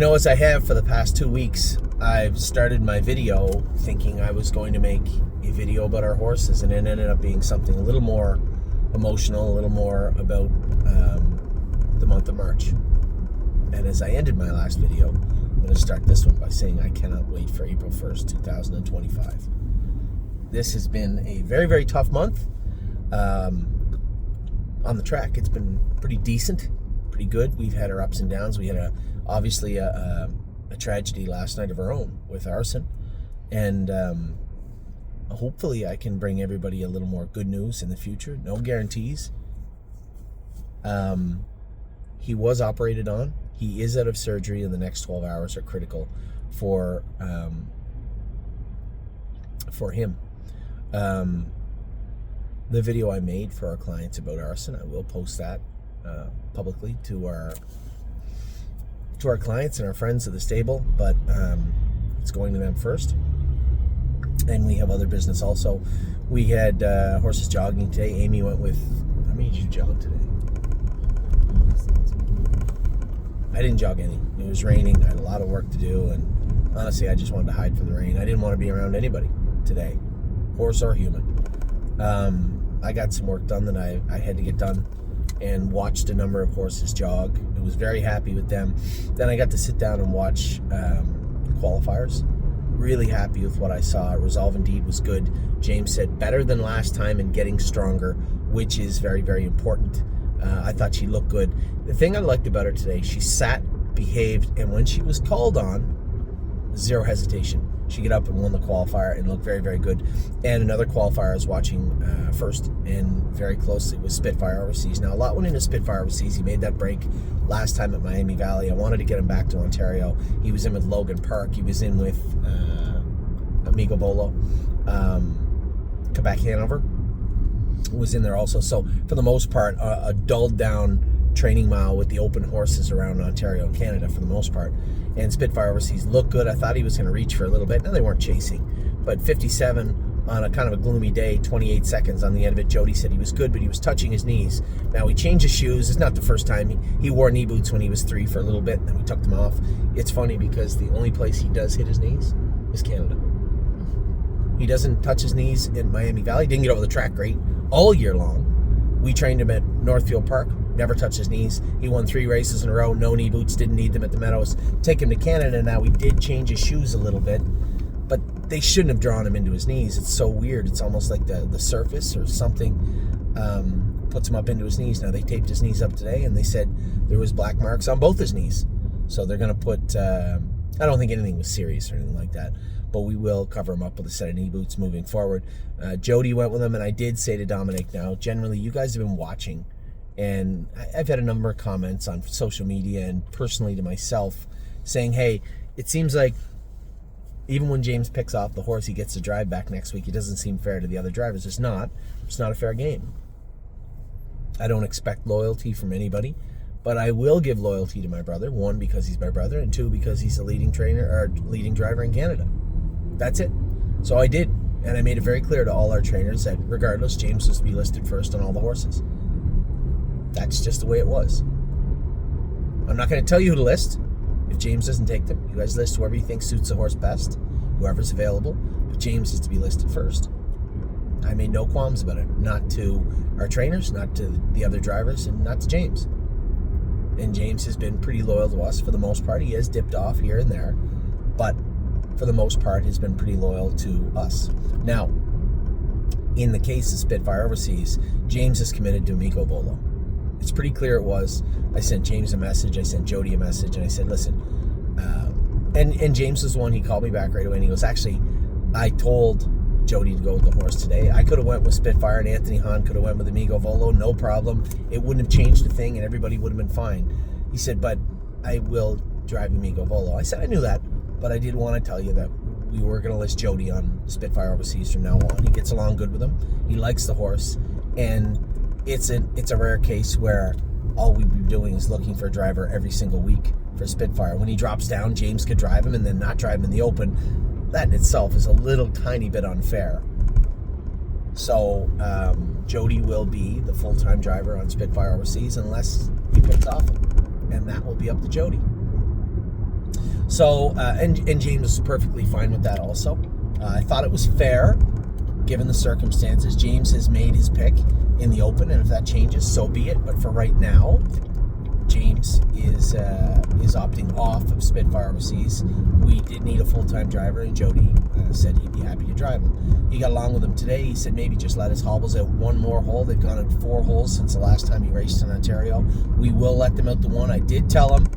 As I have for the past 2 weeks, I've started my video thinking I was going to make a video about our horses, and it ended up being something a little more emotional, a little more about the month of March. And as I ended my last video, I'm going to start this one by saying I cannot wait for April 1st, 2025. This has been a very, very tough month. On the track, it's been pretty decent, pretty good. We've had our ups and downs. We had obviously a tragedy last night of our own with Arson, and hopefully I can bring everybody a little more good news in the future. No guarantees. He was operated on. He is out of surgery, and the next 12 hours are critical for him. The video I made for our clients about Arson, I will post that publicly to our clients and our friends of the stable, but it's going to them first. And we have other business also. We had horses jogging today. Amy went with, how many did you jog today? I didn't jog any. It was raining. I had a lot of work to do, and honestly, I just wanted to hide from the rain. I didn't want to be around anybody today, horse or human. I got some work done that I had to get done, and watched a number of horses jog. I was very happy with them. Then I got to sit down and watch Qualifiers. Really happy with what I saw. Resolve Indeed was good. James said better than last time and getting stronger, which is very, very important. I thought she looked good. The thing I liked about her today, she sat, behaved, and when she was called on, zero hesitation. She got up and won the qualifier and looked very, very good. And another qualifier I was watching first and very closely was Spitfire Overseas. Now, a lot went into Spitfire Overseas. He made that break last time at Miami Valley. I wanted to get him back to Ontario. He was in with Logan Park. He was in with Amigo Bolo. Quebec Hanover was in there also. So, for the most part, a dulled down training mile with the open horses around Ontario and Canada for the most part. And Spitfire Overseas looked good. I thought he was going to reach for a little bit. No, they weren't chasing. But 57 on a kind of a gloomy day, 28 seconds on the end of it. Jody said he was good, but he was touching his knees. Now, he changed his shoes. It's not the first time. He wore knee boots when he was 3 for a little bit, and then we took them off. It's funny because the only place he does hit his knees is Canada. He doesn't touch his knees in Miami Valley. Didn't get over the track great all year long. We trained him at Northfield Park. Never touched his knees. He won 3 races in a row. No knee boots. Didn't need them at the Meadows. Take him to Canada now. We did change his shoes a little bit, but they shouldn't have drawn him into his knees. It's so weird. It's almost like the surface or something puts him up into his knees. Now, they taped his knees up today, and they said there was black marks on both his knees. So they're going to put, I don't think anything was serious or anything like that, but we will cover him up with a set of knee boots moving forward. Jody went with him, and I did say to Dominic, now, generally, you guys have been watching, and I've had a number of comments on social media and personally to myself saying, hey, it seems like even when James picks off the horse he gets to drive back next week, it doesn't seem fair to the other drivers. It's not a fair game. I don't expect loyalty from anybody, but I will give loyalty to my brother. 1, because he's my brother, and 2, because he's the leading driver in Canada. That's it. So I did, and I made it very clear to all our trainers that regardless, James was to be listed first on all the horses. That's just the way it was. I'm not going to tell you who to list. If James doesn't take them, you guys list whoever you think suits the horse best, whoever's available, but James is to be listed first. I made no qualms about it. Not to our trainers, not to the other drivers, and not to James. And James has been pretty loyal to us for the most part. He has dipped off here and there, but for the most part has been pretty loyal to us. Now, in the case of Spitfire Overseas, James is committed to Amigo Bolo. It's pretty clear it was. I sent James a message. I sent Jody a message, and I said, listen, and James was the one, he called me back right away, and he goes, actually, I told Jody to go with the horse today. I could have went with Spitfire, and Anthony Hahn could have went with Amigo Bolo, no problem. It wouldn't have changed a thing, and everybody would have been fine. He said, but I will drive Amigo Bolo. I said, I knew that, but I did want to tell you that we were going to list Jody on Spitfire Overseas from now on. He gets along good with him. He likes the horse, and it's a rare case where all we'd be doing is looking for a driver every single week for Spitfire. When he drops down, James could drive him and then not drive him in the open. That in itself is a little tiny bit unfair. So Jody will be the full-time driver on Spitfire Overseas unless he picks off him, and that will be up to Jody. So, and James was perfectly fine with that also. I thought it was fair, given the circumstances. James has made his pick in the open, and if that changes, so be it. But for right now, James is opting off of Spitfire Overseas. We did need a full-time driver, and Jody said he'd be happy to drive him. He got along with him today. He said maybe just let his hobbles out one more hole. They've gone out 4 holes since the last time he raced in Ontario. We will let them out the one. I did tell him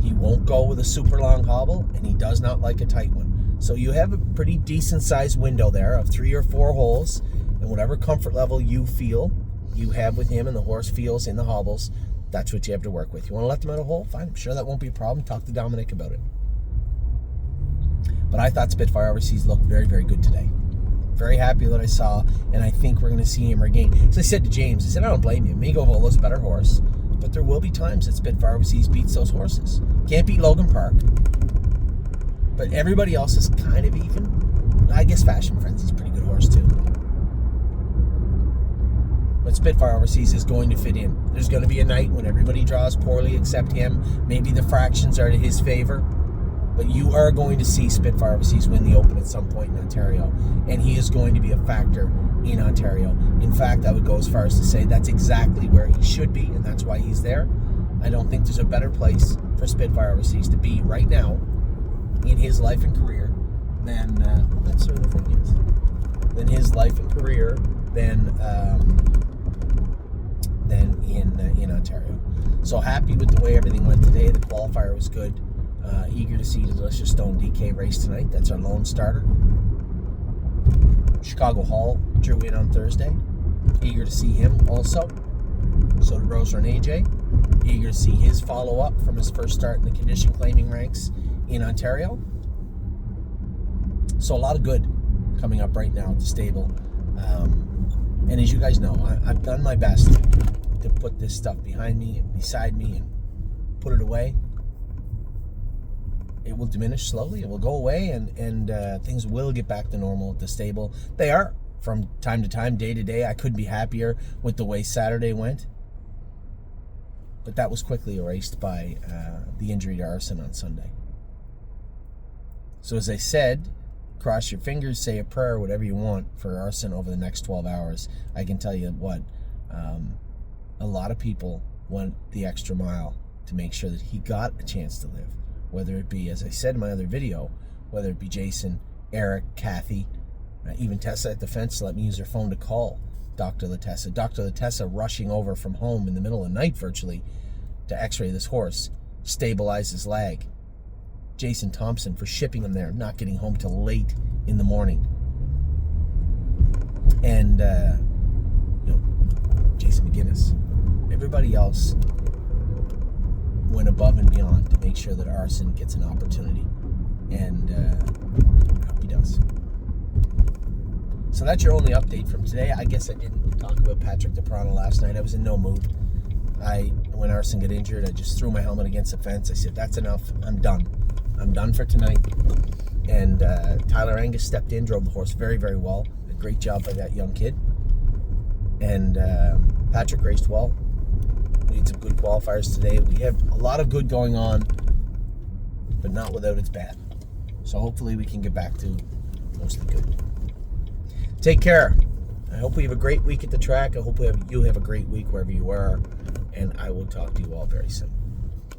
he won't go with a super long hobble, and he does not like a tight one. So you have a pretty decent-sized window there of 3 or 4 holes, and whatever comfort level you feel you have with him and the horse feels in the hobbles, that's what you have to work with. You want to let them out a hole? Fine. I'm sure that won't be a problem. Talk to Dominic about it. But I thought Spitfire Overseas looked very, very good today. Very happy that I saw, and I think we're going to see him again. So I said to James, I said, I don't blame you. Migo Volo's a better horse, but there will be times that Spitfire Overseas beats those horses. Can't beat Logan Park, but everybody else is kind of even. I guess Fashion Frenzy's a pretty good horse too. But Spitfire Overseas is going to fit in. There's going to be a night when everybody draws poorly except him. Maybe the fractions are to his favor. But you are going to see Spitfire Overseas win the Open at some point in Ontario. And he is going to be a factor in Ontario. In fact, I would go as far as to say that's exactly where he should be, and that's why he's there. I don't think there's a better place for Spitfire Overseas to be right now in his life and career than, that sort of thing is, than his life and career than in Ontario. So happy with the way everything went today. The qualifier was good. Eager to see the Delicious Stone DK race tonight. That's our lone starter. Chicago Hall drew in on Thursday. Eager to see him also. So did Roser and AJ. Eager to see his follow-up from his first start in the condition claiming ranks in Ontario. So a lot of good coming up right now at the stable. And as you guys know, I've done my best to put this stuff behind me and beside me and put it away. It will diminish slowly. It will go away, and things will get back to normal at the stable. They are, from time to time, day to day. I couldn't be happier with the way Saturday went. But that was quickly erased by the injury to Arson on Sunday. So as I said, cross your fingers, say a prayer, whatever you want for Arson over the next 12 hours. I can tell you what, a lot of people went the extra mile to make sure that he got a chance to live. Whether it be, as I said in my other video, whether it be Jason, Eric, Kathy, even Tessa at the fence to let me use her phone to call Dr. Latessa. Dr. Latessa rushing over from home in the middle of the night virtually to x-ray this horse, stabilize his leg. Jason Thompson for shipping him there, not getting home till late in the morning. And, Jason McGinnis. Everybody else went above and beyond to make sure that Arson gets an opportunity, and I hope he does. So that's your only update from today. I guess I didn't talk about Patrick DePrano last night. I was in no mood. When Arson got injured, I just threw my helmet against the fence. I said, that's enough. I'm done. I'm done for tonight. And Tyler Angus stepped in, drove the horse very, very well. A great job by that young kid. And Patrick raced well. We had some good qualifiers today. We have a lot of good going on, but not without its bad. So hopefully we can get back to mostly good. Take care. I hope we have a great week at the track. I hope you have a great week wherever you are. And I will talk to you all very soon.